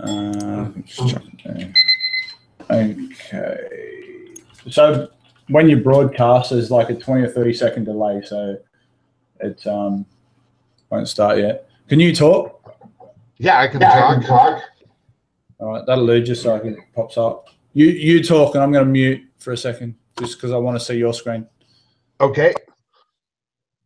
Just chuck it there. Okay. So when you broadcast, there's like a 20 or 30-second delay, so it won't start yet. Can you talk? Yeah, I can talk. All right, that'll do just so it pops up. You talk, and I'm going to mute for a second just because I want to see your screen. Okay.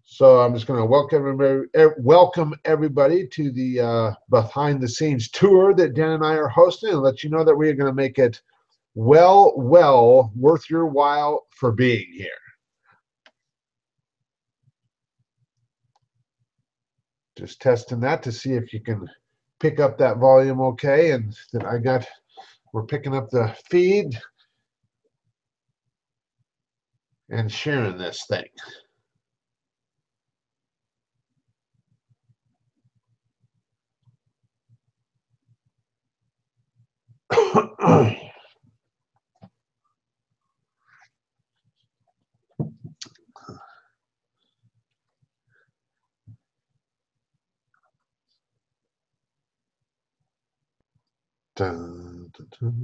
So I'm just going to welcome everybody to the behind the scenes tour that Dan and I are hosting, and let you know that we are going to make it well worth your while for being here. Just testing that to see if you can pick up that volume okay, and that we're picking up the feed and sharing this thing. Dun, dun, dun.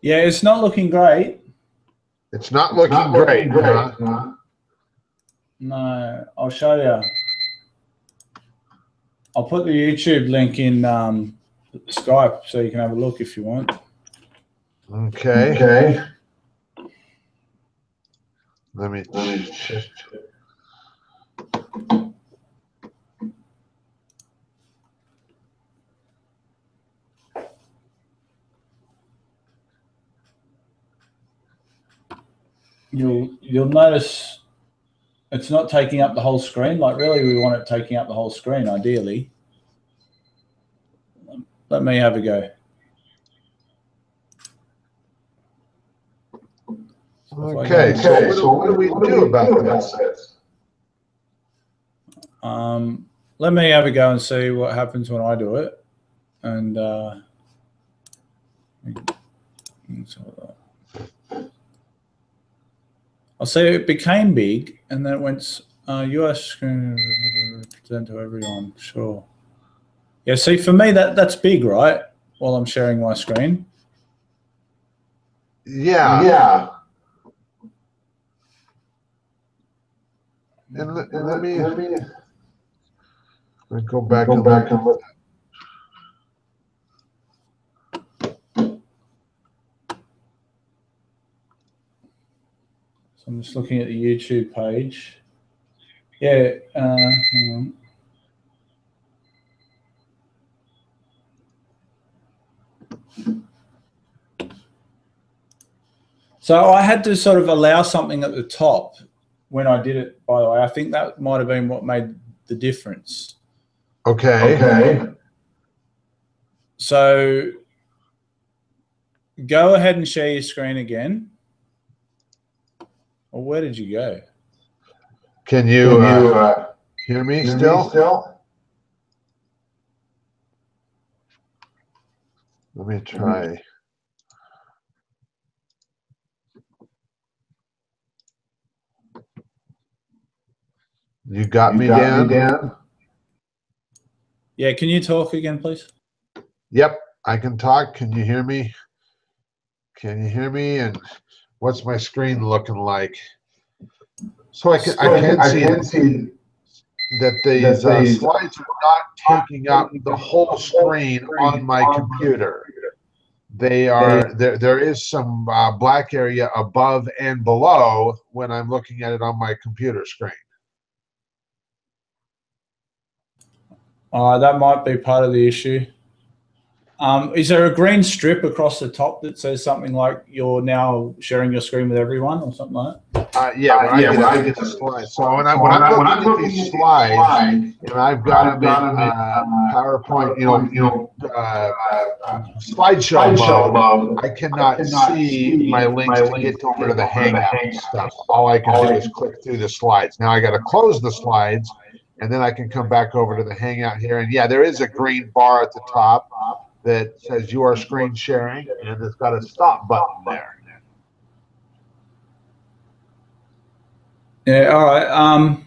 Yeah, it's not looking great. It's not looking great. Huh? No, I'll show you. I'll put the YouTube link in Skype so you can have a look if you want. Okay. Let me check. You'll notice it's not taking up the whole screen. Like, really, we want it taking up the whole screen, ideally. Let me have a go. Okay, so what do we do about this? Let me have a go and see what happens when I do it. And I'll say it became big, and then it went US screen present to everyone. Sure. Yeah, see, for me, that's big, right? While I'm sharing my screen. Yeah. And let me go back and look. So I'm just looking at the YouTube page. Yeah. Hang on. So I had to sort of allow something at the top when I did it, by the way. I think that might have been what made the difference. Okay. So go ahead and share your screen again. Or where did you go? Can you hear me still? Let me try. You got me, Dan? Yeah, can you talk again, please? Yep, I can talk. Can you hear me? Can you hear me? And what's my screen looking like? So I can see that these slides are not taking up the whole screen on my computer. They are there is some black area above and below when I'm looking at it on my computer screen. That might be part of the issue. Is there a green strip across the top that says something like you're now sharing your screen with everyone or something like that? Yeah, when I get the slides. So when I'm looking at these slides, and I've got them in PowerPoint, slideshow mode, I cannot see my links to get over to the Hangout stuff. All I can do is click through the slides. Now I got to close the slides, and then I can come back over to the Hangout here. And yeah, there is a green bar at the top that says you are screen sharing, and it's got a stop button there. Yeah, all right.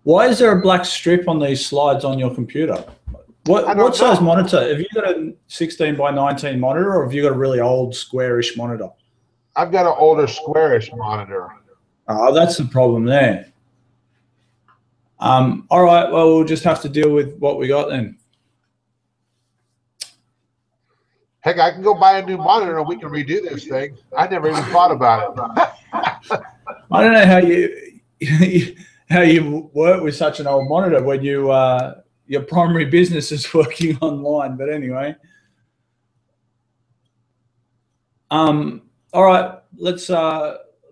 Why is there a black strip on these slides on your computer? What size monitor? Have you got a 16 by 19 monitor, or have you got a really old squarish monitor? I've got an older squarish monitor. Oh, that's the problem there. All right, well, we'll just have to deal with what we got then. Heck, I can go buy a new monitor and we can redo this thing. I never even thought about it. I don't know how you work with such an old monitor when your primary business is working online. But anyway, all right. Let's.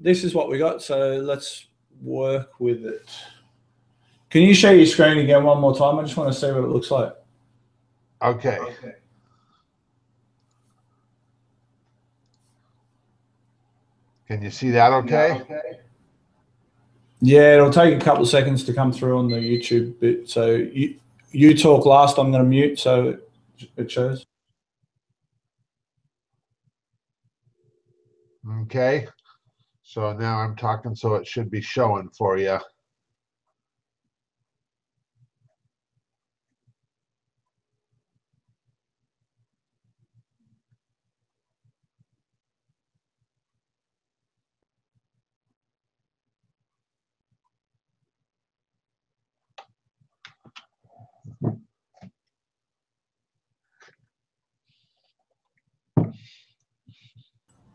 This is what we got. So let's work with it. Can you share your screen again one more time? I just want to see what it looks like. Okay. Can you see that okay? Yeah, it'll take a couple of seconds to come through on the YouTube bit. So you talk last, I'm going to mute so it shows. Okay. So now I'm talking, so it should be showing for you.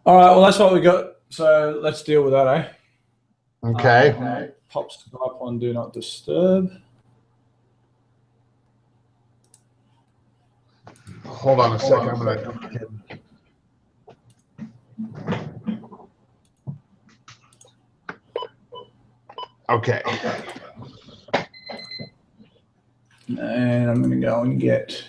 All right, well, that's what we got. So let's deal with that, eh? Okay. Pop Skype on Do Not Disturb. Hold on a second. I'm going to. Okay. And I'm going to go and get.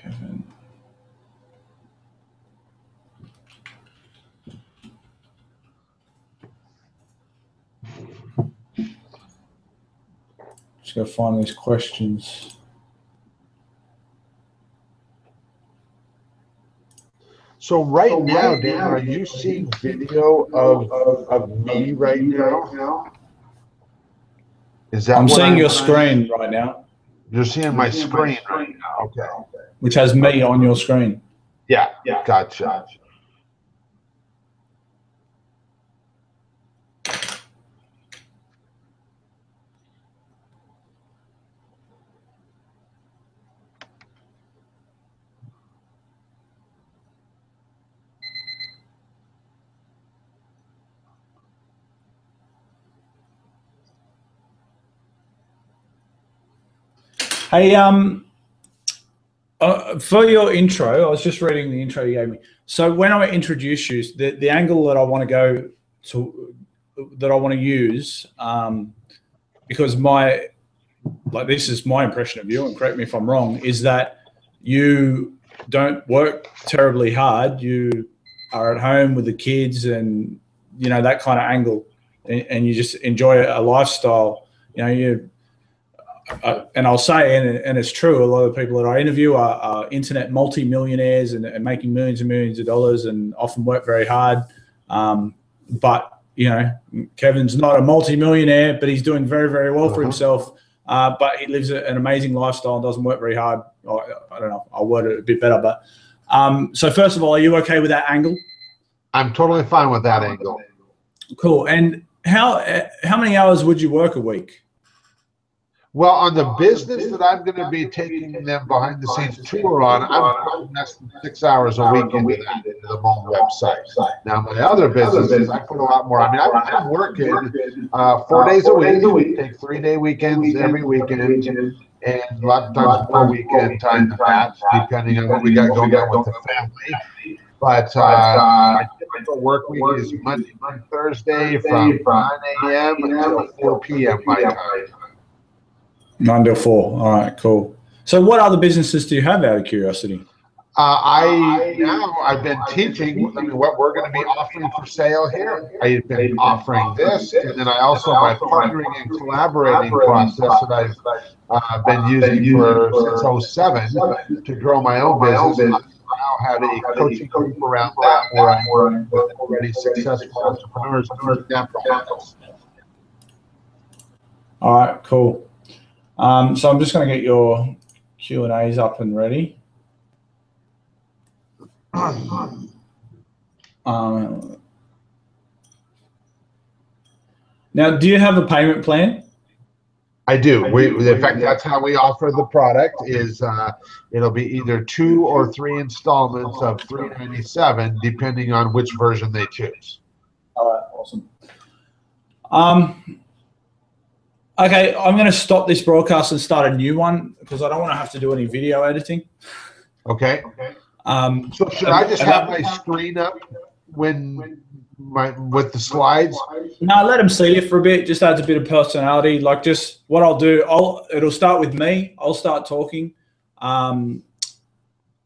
Kevin. Just got to find these questions. So right now, Dan, are you seeing video of me right now? Is that I'm seeing your screen right now. You're seeing my screen right now. Okay. Which has me on your screen. Yeah. Gotcha. Hey, for your intro, I was just reading the intro you gave me. So when I introduce you, the angle that I want to go to, that I want to use, because this is my impression of you, and correct me if I'm wrong, is that you don't work terribly hard. You are at home with the kids, and that kind of angle, and you just enjoy a lifestyle. And I'll say, and it's true, a lot of people that I interview are internet multi-millionaires and making millions and millions of dollars and often work very hard. But, Kevin's not a multi-millionaire, but he's doing very, very well for himself. But he lives an amazing lifestyle and doesn't work very hard. I don't know, I'll word it a bit better. But so first of all, are you okay with that angle? I'm totally fine with that angle. Cool. And how many hours would you work a week? Well, on the business that I'm going to be taking them behind the scenes tour on, I'm putting less than 6 hours a week into the Moan website. Now, my other businesses, I put a lot more. I mean, I'm working 4 days a week, take 3-day weekends every weekend, and a lot of times more weekend time than that, depending on what we got going on with the family. But my typical work week is Monday through Thursday from 9 a.m. until 4 p.m. my time. 9 to 4. All right, cool. So what other businesses do you have out of curiosity? I've been teaching what we're going to be offering for sale here. I've been offering this, and then I also my partnering and collaborating process that I've been using since '07 to grow my own business. I now have a coaching group around that where I'm working with already successful entrepreneurs doing that process. All right, cool. So I'm just going to get your Q&As up and ready. Now, do you have a payment plan? I do. In fact, that's how we offer the product. Is it'll be either 2 or 3 installments of $397, depending on which version they choose. All right, awesome. Okay, I'm going to stop this broadcast and start a new one because I don't want to have to do any video editing. Okay. So should I just have my screen up with the slides? No, let them see it for a bit. Just adds a bit of personality. Like, just what I'll do, it'll start with me. I'll start talking, and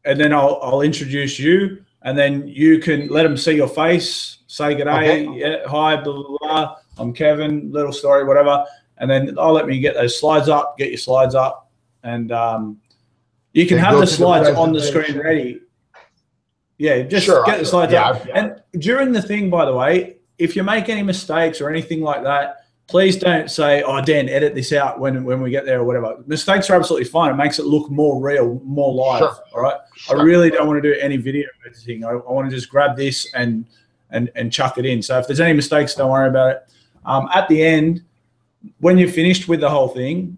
then I'll introduce you, and then you can let them see your face. Say good day, okay. Yeah, hi, blah blah blah. I'm Kevin. Little story, whatever, and then I'll let me get those slides up. Get your slides up, and you can have the slides on the screen ready. Yeah, just get the slides up. And during the thing, by the way, if you make any mistakes or anything like that, please don't say, "Oh, Dan, edit this out when we get there," or whatever. Mistakes are absolutely fine. It makes it look more real, more live. Sure. All right. Sure. I really don't want to do any video editing. I want to just grab this and chuck it in. So if there's any mistakes, don't worry about it. At the end, when you're finished with the whole thing,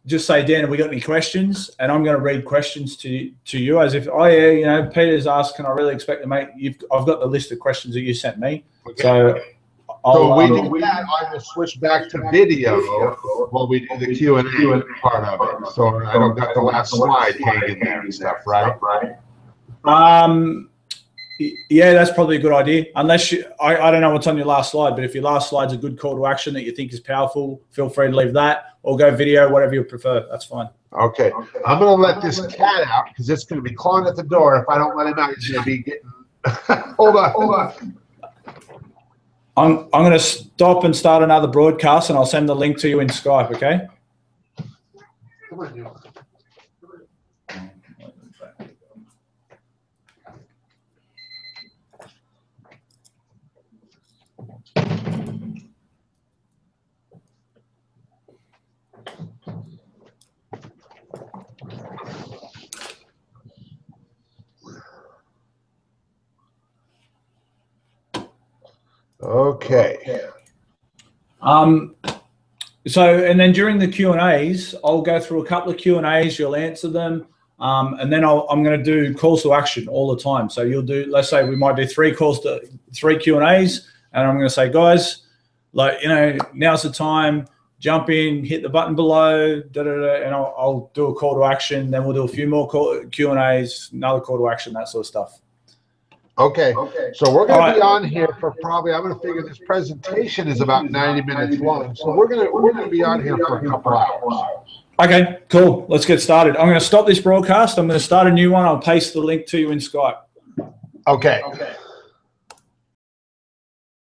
just say, Dan, have we got any questions? And I'm going to read questions to you as if, oh yeah, you know, Peter's asked, can I really expect to make? I've got the list of questions that you sent me. Okay. So we do that. I will switch back to video while we do the Q&A part of it. So I don't got the last slide hanging there and stuff, right? Yeah, that's probably a good idea. Unless I don't know what's on your last slide, but if your last slide's a good call to action that you think is powerful, feel free to leave that or go video, whatever you prefer. That's fine. Okay. I'm going to let this cat out because it's going to be clawing at the door. If I don't let him out, he's going to be getting. Hold on. I'm going to stop and start another broadcast, and I'll send the link to you in Skype. Okay. Come on, you. Okay. So, and then during the Q&As, I'll go through a couple of Q&As, you'll answer them, and then I'm going to do calls to action all the time. So you'll do, let's say we might do 3 Q&As, and I'm going to say, guys, like, you know, now's the time, jump in, hit the button below, and I'll do a call to action. Then we'll do a few more Q&As, another call to action, that sort of stuff. Okay. So we're going to be on here for probably, I'm going to figure this presentation is about 90 minutes long. So we're going to be on here for a couple hours. Okay, cool. Let's get started. I'm going to stop this broadcast. I'm going to start a new one. I'll paste the link to you in Skype. Okay.